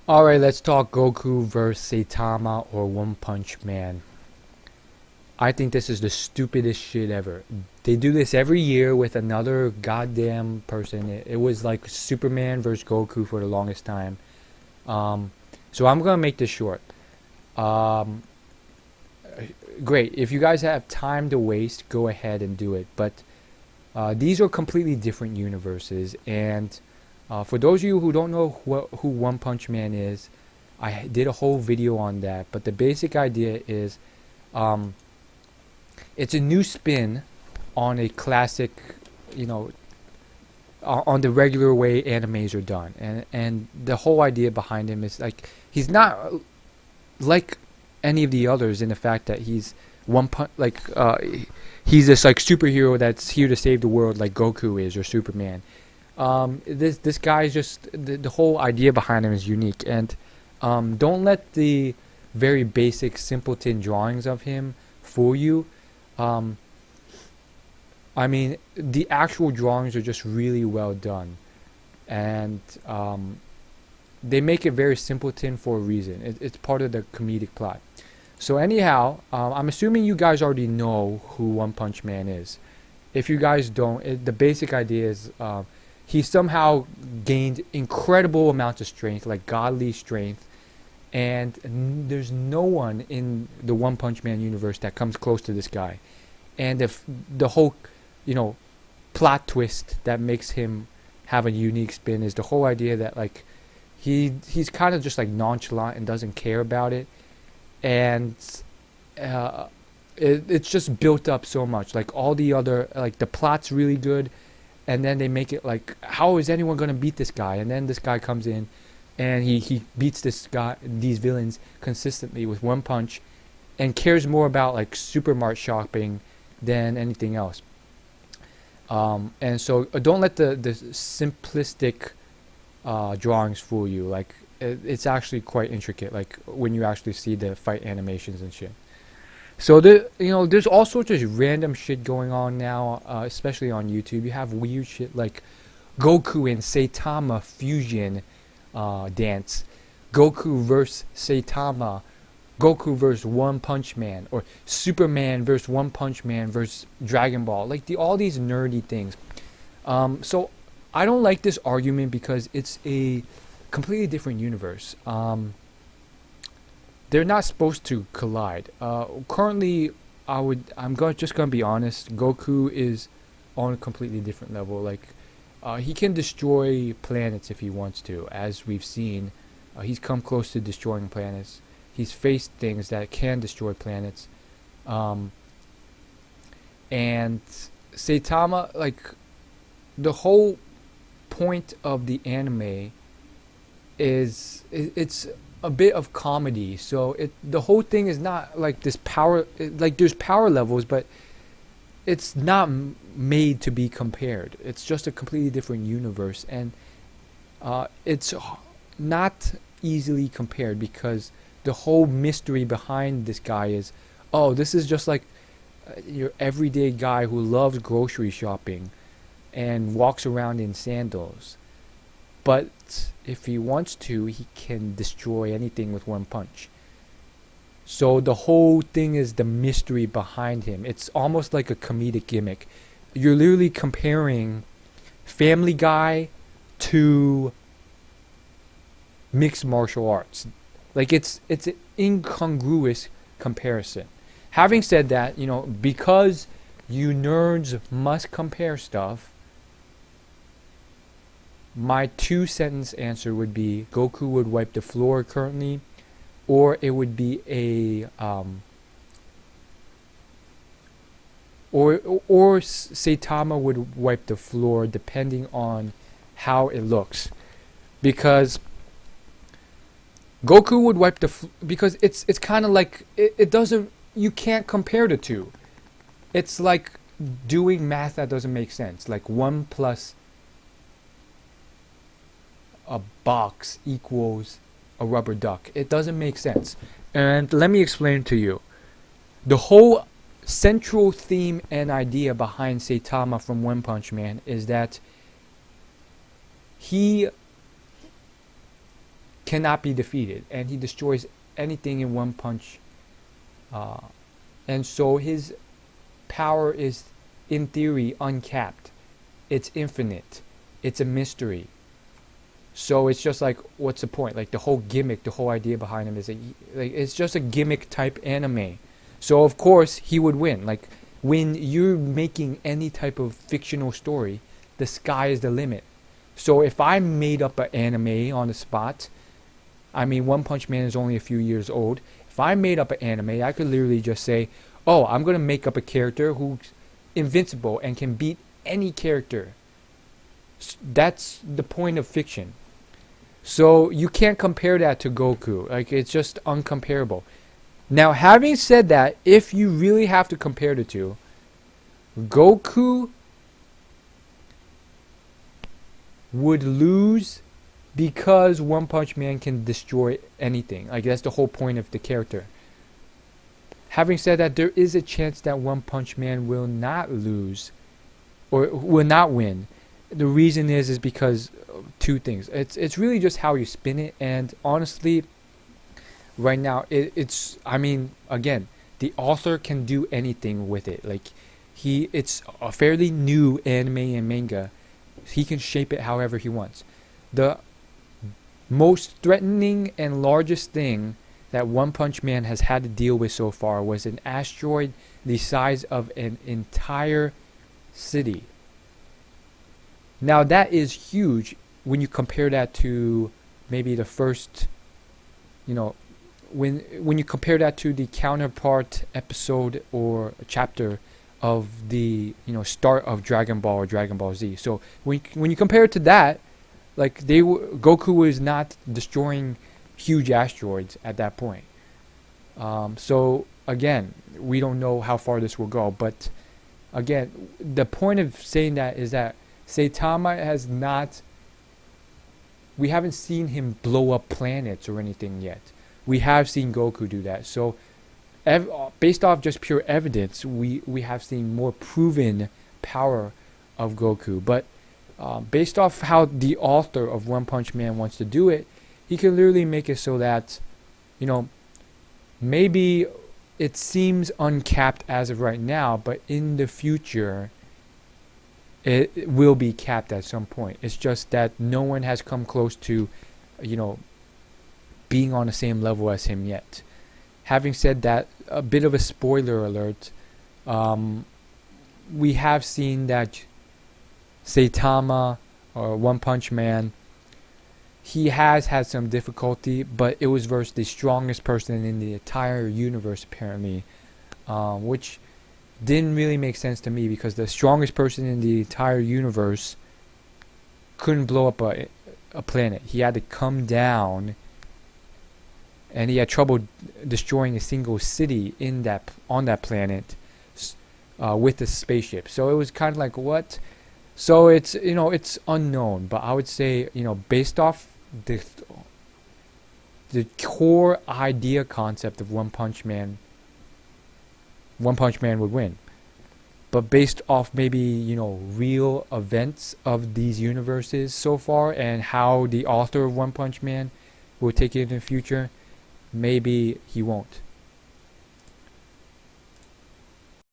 Alright, let's talk Goku versus Saitama or One Punch Man. I think this is the stupidest shit ever. They do this every year with another goddamn person. It was like Superman versus Goku for the longest time. Um, so I'm gonna make this short. Um, Great. If you guys have time to waste, go ahead and do it. But these are completely different universes. And for those of you who don't know who One Punch Man is, I did a whole video on that. But the basic idea is um, it's a new spin on a classic, you know, on the regular way animes are done. And the whole idea behind him is like he's not like any of the others in the fact that he's he's this like superhero that's here to save the world like Goku is or Superman. This guy's just the whole idea behind him is unique, and don't let the very basic simpleton drawings of him fool you. Um, I mean, the actual drawings are just really well done, and they make it very simpleton for a reason. It's part of the comedic plot. So anyhow, I'm assuming you guys already know who One Punch Man is. If you guys don't, the basic idea is he somehow gained incredible amounts of strength, like godly strength, and there's no one in the One Punch Man universe that comes close to this guy. And if the whole, you know, plot twist that makes him have a unique spin is the whole idea that like he's kind of just like nonchalant and doesn't care about it, and uh, it's just built up so much. Like all the other, like the plot's really good, and then they make it like, how is anyone gonna beat this guy? And then this guy comes in, and he beats these villains consistently with one punch, and cares more about like supermart shopping than anything else. And so don't let the simplistic drawings fool you. Like it's actually quite intricate. Like when you actually see the fight animations and shit. So there's all sorts of random shit going on now, especially on YouTube. You have weird shit like Goku and Saitama fusion dance, Goku versus Saitama, Goku versus One Punch Man, or Superman versus One Punch Man versus Dragon Ball. Like all these nerdy things. So I don't like this argument because it's a completely different universe. They're not supposed to collide. Currently, just gonna be honest. Goku is on a completely different level. Like, he can destroy planets if he wants to, as we've seen. He's come close to destroying planets. He's faced things that can destroy planets. And Saitama, like, the whole point of the anime is it's a bit of comedy. So the whole thing is not like this power. Like there's power levels, but it's not made to be compared. It's just a completely different universe, and it's not easily compared because the whole mystery behind this guy is, oh, this is just like your everyday guy who loves grocery shopping and walks around in sandals. But if he wants to, he can destroy anything with one punch. So the whole thing is the mystery behind him. It's almost like a comedic gimmick. You're literally comparing Family Guy to mixed martial arts. Like it's an incongruous comparison. Having said that, because you nerds must compare stuff, my 2 sentence answer would be Goku would wipe the floor currently, or it would be a or Saitama would wipe the floor depending on how it looks, because Goku would wipe because it's kind of like it doesn't, you can't compare the two. It's like doing math that doesn't make sense. Like 1 plus a box equals a rubber duck. It doesn't make sense. And let me explain to you. The whole central theme and idea behind Saitama from One Punch Man is that he cannot be defeated, and he destroys anything in one punch. And so his power is, in theory, uncapped. It's infinite. It's a mystery. So it's just like, what's the point? Like the whole gimmick, the whole idea behind him is like it's just a gimmick type anime. So of course he would win. Like when you're making any type of fictional story, the sky is the limit. So if I made up an anime on the spot, I mean, One Punch Man is only a few years old. If I made up an anime, I could literally just say, oh, I'm going to make up a character who's invincible and can beat any character. That's the point of fiction. So you can't compare that to Goku. Like, it's just uncomparable. Now, having said that, if you really have to compare the two, Goku would lose because One Punch Man can destroy anything. Like, that's the whole point of the character. Having said that, there is a chance that One Punch Man will not lose or will not win. The reason is because two things. It's really just how you spin it, and honestly, right now it's I mean, again, the author can do anything with it. Like it's a fairly new anime and manga. He can shape it however he wants. The most threatening and largest thing that One Punch Man has had to deal with so far was an asteroid the size of an entire city. Now that is huge when you compare that to maybe the first, when you compare that to the counterpart episode or chapter of the start of Dragon Ball or Dragon Ball Z. So when you compare it to that, like Goku was not destroying huge asteroids at that point. So again, we don't know how far this will go, but again, the point of saying that is that Saitama has not. We haven't seen him blow up planets or anything yet. We have seen Goku do that. So, based off just pure evidence, we have seen more proven power of Goku. But based off how the author of One Punch Man wants to do it, he can literally make it so that, maybe it seems uncapped as of right now, but in the future, it will be capped at some point. It's just that no one has come close to, being on the same level as him yet. Having said that, a bit of a spoiler alert. We have seen that Saitama, or One Punch Man, he has had some difficulty, but it was versus the strongest person in the entire universe, apparently, which didn't really make sense to me because the strongest person in the entire universe couldn't blow up a planet. He had to come down, and he had trouble destroying a single city on that planet with the spaceship. So it was kind of like, what? So it's it's unknown, but I would say based off the core idea concept of One Punch Man would win. But based off maybe, real events of these universes so far and how the author of One Punch Man will take it in the future, maybe he won't.